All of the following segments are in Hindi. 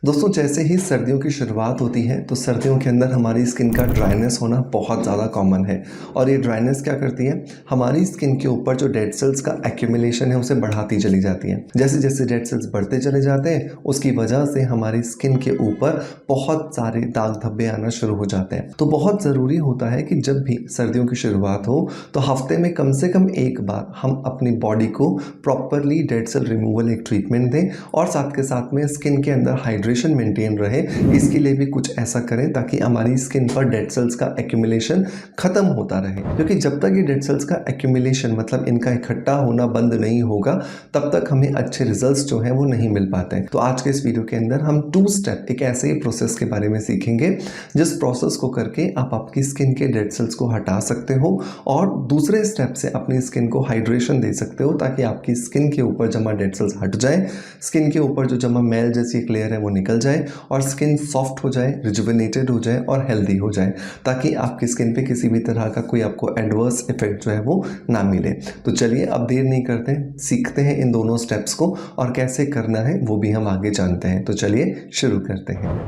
दोस्तों जैसे ही सर्दियों की शुरुआत होती है तो सर्दियों के अंदर हमारी स्किन का ड्राइनेस होना बहुत ज़्यादा कॉमन है। और ये ड्राइनेस क्या करती है, हमारी स्किन के ऊपर जो डेड सेल्स का एक्यूमुलेशन है उसे बढ़ाती चली जाती है। जैसे जैसे डेड सेल्स बढ़ते चले जाते हैं उसकी वजह से हमारी स्किन के ऊपर बहुत सारे दाग धब्बे आना शुरू हो जाते हैं। तो बहुत ज़रूरी होता है कि जब भी सर्दियों की शुरुआत हो तो हफ्ते में कम से कम एक बार हम अपनी बॉडी को प्रॉपरली डेड सेल रिमूवल एक ट्रीटमेंट दें और साथ के साथ में स्किन के अंदर हाइड्रेशन मेंटेन रहे। इसके लिए भी कुछ ऐसा करें ताकि हमारी स्किन पर डेड सेल्स का एक्यूमुलेशन खत्म होता रहे, क्योंकि जब तक ये डेड सेल्स का एक्यूमुलेशन मतलब इनका इकट्ठा होना बंद नहीं होगा तब तक हमें अच्छे रिजल्ट्स जो हैं वो नहीं मिल पाते हैं। तो आज के इस वीडियो के अंदर हम 2 स्टेप एक ऐसे ही प्रोसेस के बारे में सीखेंगे जिस प्रोसेस को करके आप आपकी स्किन के डेड सेल्स को हटा सकते हो और दूसरे स्टेप से अपनी स्किन को हाइड्रेशन दे सकते हो ताकि आपकी स्किन के ऊपर जमा डेड सेल्स हट जाए, स्किन के ऊपर जो जमा मैल जैसी एक लेयर है वो निकल जाए और स्किन सॉफ्ट हो जाए, रिजुविनेटेड हो जाए और हेल्दी हो जाए, ताकि आपकी स्किन पे किसी भी तरह का कोई आपको एडवर्स इफेक्ट जो है वो ना मिले। तो चलिए अब देर नहीं करते, सीखते हैं इन दोनों स्टेप्स को और कैसे करना है वो भी हम आगे जानते हैं। तो चलिए शुरू करते हैं।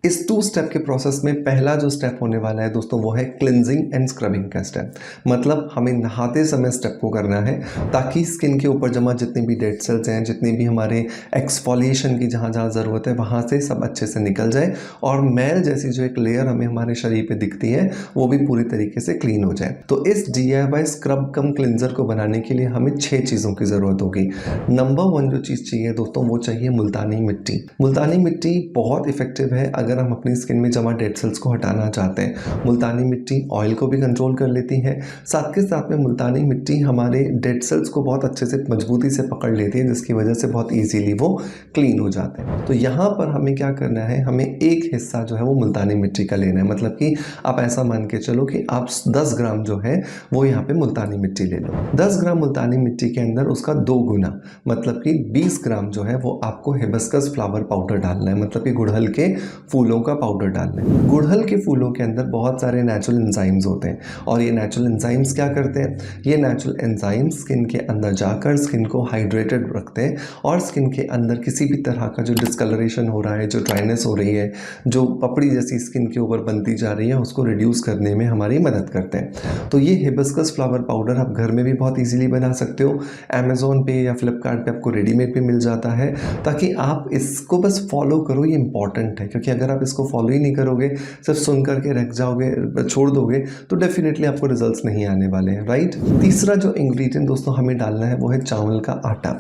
इस 2 स्टेप के प्रोसेस में पहला जो स्टेप होने वाला है दोस्तों वो है क्लिनजिंग एंड स्क्रबिंग का स्टेप। मतलब हमें नहाते समय स्टेप को करना है ताकि स्किन के ऊपर जमा जितने भी डेड सेल्स हैं, जितनी भी हमारे एक्सफोलिएशन की जहाँ जहाँ ज़रूरत है वहाँ से सब अच्छे से निकल जाए और मैल जैसी जो एक लेयर हमें हमारे शरीर पे दिखती है वो भी पूरी तरीके से क्लीन हो जाए। तो इस DIY स्क्रब कम क्लिनजर को बनाने के लिए हमें 6 चीज़ों की ज़रूरत होगी। नंबर 1 जो चीज़ चाहिए दोस्तों वो चाहिए मुल्तानी मिट्टी। मुल्तानी मिट्टी बहुत इफेक्टिव है अगर हम अपनी स्किन में जमा डेड सेल्स को हटाना चाहते हैं। मुल्तानी मिट्टी ऑयल को भी कंट्रोल कर लेती है, साथ के साथ में मुल्तानी मिट्टी हमारे डेड सेल्स को बहुत अच्छे से मजबूती से पकड़ लेती है, जिसकी वजह से बहुत इजीली वो क्लीन हो जाते हैं। तो यहाँ पर हमें क्या करना है, हमें एक हिस्सा जो है वो मुल्तानी मिट्टी का लेना है। मतलब कि आप ऐसा मान के चलो कि आप 10 ग्राम जो है वो यहाँ पे मुल्तानी मिट्टी ले लो। 10 ग्राम मुल्तानी मिट्टी के अंदर उसका 2 गुना मतलब कि 20 ग्राम जो है वो आपको हिबिस्कस फ्लावर पाउडर डालना है। मतलब कि गुड़हल के फूलों का पाउडर डालना है। गुड़हल के फूलों के अंदर बहुत सारे नेचुरल एंजाइम्स होते हैं और ये नेचुरल एंजाइम्स क्या करते हैं, ये नेचुरल एंजाइम्स स्किन के अंदर जाकर स्किन को हाइड्रेटेड रखते हैं और स्किन के अंदर किसी भी तरह का जो डिस्कलरेशन हो रहा है, जो ड्राइनेस हो रही है, जो पपड़ी जैसी स्किन के ऊपर बनती जा रही है, उसको रिड्यूस करने में हमारी मदद करते हैं। तो ये हिबिस्कस फ्लावर पाउडर आप घर में भी बहुत ईजिली बना सकते हो। अमेजोन पे या फ्लिपकार्ट पे आपको रेडीमेड भी मिल जाता है, ताकि आप इसको बस फॉलो करो। ये इंपॉर्टेंट है क्योंकि अगर आप इसको फॉलो ही नहीं करोगे, सिर्फ सुन करके रख जाओगे, छोड़ दोगे, तो डेफिनेटली आपको रिजल्ट्स नहीं आने वाले हैं, राइट। तीसरा जो इंग्रेडिएंट दोस्तों हमें डालना है वो है चावल का आटा।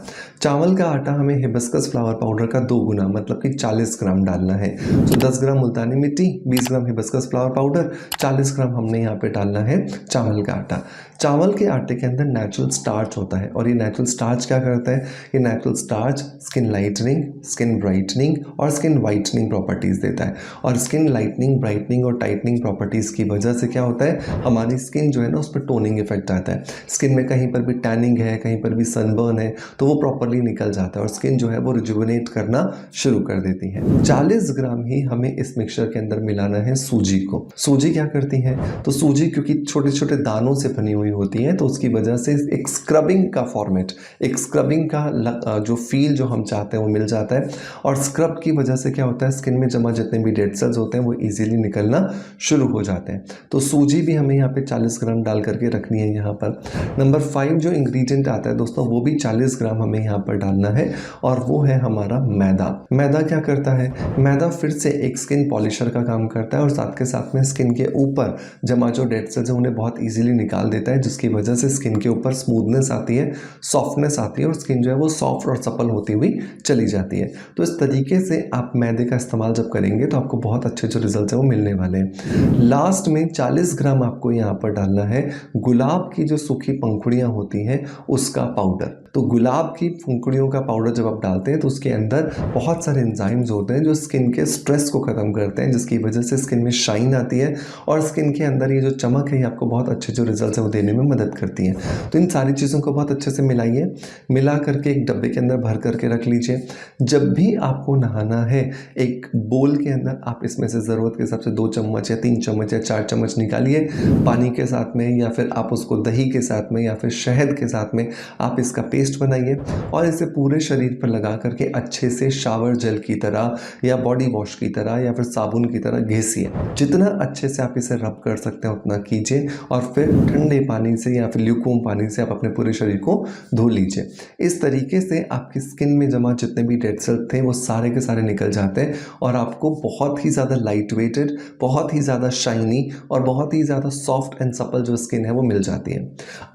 चावल का आटा हमें हिबिस्कस फ्लावर पाउडर का 2 गुना मतलब कि 40 ग्राम डालना है। तो 10 ग्राम मुल्तानी मिट्टी, 20 ग्राम हिबिस्कस फ्लावर पाउडर, 40 ग्राम हमने यहाँ पे डालना है चावल का आटा। चावल के आटे के अंदर नेचुरल स्टार्च होता है और ये नेचुरल स्टार्च क्या करता है, ये natural starch skin lightening, skin brightening और स्किन वाइटनिंग प्रॉपर्टीज़ देता है। और स्किन लाइटनिंग, ब्राइटनिंग और टाइटनिंग प्रॉपर्टीज़ की वजह से क्या होता है, हमारी स्किन जो है ना उस पर टोनिंग इफेक्ट आता है। स्किन में कहीं पर भी टैनिंग है, कहीं पर भी सनबर्न है तो वो प्रॉपरली निकल जाता है और स्किन जो है वो रिजुविनेट करना शुरू कर देती है। 40 ग्राम ही हमें इस मिक्सचर के अंदर मिलाना है सूजी को। सूजी क्या करती है, तो सूजी क्योंकि छोटे छोटे दानों से बनी हुई होती है तो उसकी वजह से एक स्क्रबिंग का फॉर्मेट, एक स्क्रबिंग का जो फील जो हम चाहते हैं वो मिल जाता है। और स्क्रब की वजह से क्या होता है, स्किन में जमा जितने भी डेड सेल्स होते हैं वो इजीली निकलना शुरू हो जाते हैं। तो सूजी भी हमें यहाँ पे 40 ग्राम डाल करके रखनी है यहाँ पर। नंबर 5 जो इंग्रेडिएंट आता है दोस्तों वो भी 40 ग्राम हमें यहाँ पर डालना है और वो है हमारा मैदा। मैदा क्या करता है, मैदा फिर से एक स्किन पॉलिशर का काम करता है और साथ के साथ में स्किन के ऊपर जमा जो डेड सेल्स है उन्हें बहुत ईजिली निकाल देता है, जिसकी वजह से स्किन के ऊपर स्मूथनेस आती है, सॉफ्टनेस आती है और स्किन जो है वो सॉफ्ट और सपल होती हुई चली जाती है। तो इस तरीके से आप मैदे का इस्तेमाल जब करेंगे तो आपको बहुत अच्छे जो रिजल्ट है वो मिलने वाले हैं। लास्ट में 40 ग्राम आपको यहाँ पर डालना है गुलाब की जो सूखी पंखुड़ियाँ होती हैं उसका पाउडर। तो गुलाब की पंखुड़ियों का पाउडर जब आप डालते हैं तो उसके अंदर बहुत सारे एंजाइम्स होते हैं जो स्किन के स्ट्रेस को ख़त्म करते हैं, जिसकी वजह से स्किन में शाइन आती है और स्किन के अंदर ये जो चमक है ये आपको बहुत अच्छे जो रिजल्ट है वो देने में मदद करती है। तो इन सारी चीज़ों को बहुत अच्छे से मिलाइए, मिला करके एक डब्बे के अंदर भर करके रख लीजिए। जब भी आपको नहाना है एक बोल के अंदर आप इसमें से ज़रूरत के हिसाब से 2 चम्मच या 3 चम्मच या 4 चम्मच निकालिए पानी के साथ में, या फिर आप उसको दही के साथ में या फिर शहद के साथ में आप इसका पेस्ट बनाइए और इसे पूरे शरीर पर लगा करके अच्छे से शावर जेल की तरह या बॉडी वॉश की तरह या फिर साबुन की तरह घिसिए। जितना अच्छे से आप इसे रब कर सकते हैं उतना कीजिए और फिर ठंडे पानी से या फिर ल्यूकवार्म पानी से आप अपने पूरे शरीर को धो लीजिए। इस तरीके से आपकी स्किन में जमा जितने भी डेड सेल्स थे वो सारे के सारे निकल जाते हैं और आपको बहुत ही ज़्यादा लाइट वेटेड, बहुत ही ज़्यादा शाइनी और बहुत ही ज़्यादा सॉफ्ट एंड सपल जो स्किन है वो मिल जाती है।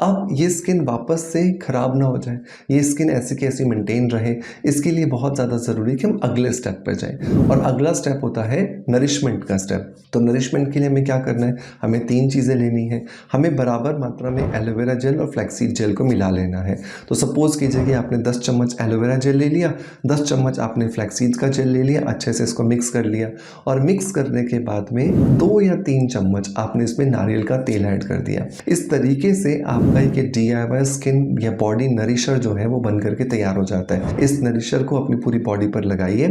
अब ये स्किन वापस से ख़राब ना हो जाए, ये स्किन ऐसी की ऐसी मेंटेन रहे, इसके लिए बहुत ज़्यादा ज़रूरी है कि हम अगले स्टेप पर जाएं। और अगला स्टेप होता है नरिशमेंट का स्टेप। तो नरिशमेंट के लिए हमें क्या करना है, हमें 3 चीज़ें लेनी है। हमें बराबर मात्रा में एलोवेरा जेल और फ्लैक्सीड जेल को मिला लेना है। तो सपोज़ कीजिए कि आपने 10 चम्मच एलोवेरा जेल ले लिया, 10 चम्मच आपने फ्लैक्सीड का जेल ले लिया, अच्छे से इसको मिक्स कर लिया और मिक्स करने के बाद में 2 या 3 चम्मच आपने इसमें नारियल का तेल ऐड कर दिया। इस तरीके से आपका ये DIY स्किन या बॉडी नरिशर जो है वो बन करके तैयार हो जाता है। इस नरिशर को अपनी पूरी बॉडी पर लगाइए,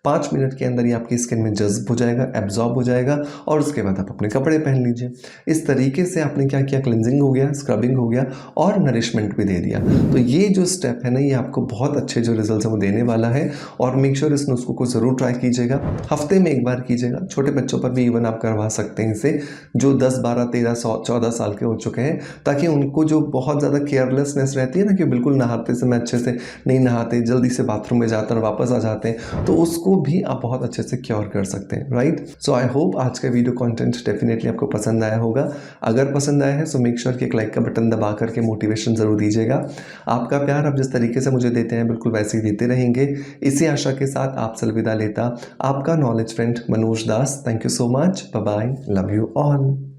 5 मिनट के अंदर ये आपकी स्किन में जज़्ब हो जाएगा, एब्जॉर्ब हो जाएगा और उसके बाद आप अपने कपड़े पहन लीजिए। इस तरीके से आपने क्या किया, क्लिनजिंग हो गया, स्क्रबिंग हो गया और नरिशमेंट भी दे दिया। तो ये जो स्टेप है ना, ये आपको बहुत अच्छे जो रिजल्ट्स हैं वो देने वाला है और मेक श्योर इस नुस्खे को ज़रूर ट्राई कीजिएगा। हफ्ते में 1 बार कीजिएगा। छोटे बच्चों पर भी इवन आप करवा सकते हैं इसे, जो 10, 12, 13, 14 साल के हो चुके हैं, ताकि उनको जो बहुत ज़्यादा केयरलेसनेस रहती है ना कि बिल्कुल नहाते समय अच्छे से नहीं नहाते, जल्दी से बाथरूम में जाते हैं और वापस आ जाते हैं, तो उसको भी आप बहुत अच्छे से क्योर कर सकते हैं, राइट। सो आई होप आज का वीडियो कंटेंट डेफिनेटली आपको पसंद आया होगा। अगर पसंद आया है सो मेक श्योर कि एक लाइक का बटन दबा करके मोटिवेशन ज़रूर दीजिएगा। आपका प्यार आप जिस तरीके से मुझे देते हैं बिल्कुल वैसे ही देते रहेंगे। इसी आशा के साथ आपसे अलविदा लेता आपका knowledge friend Manoj Das. Thank you so much, bye bye, love you all.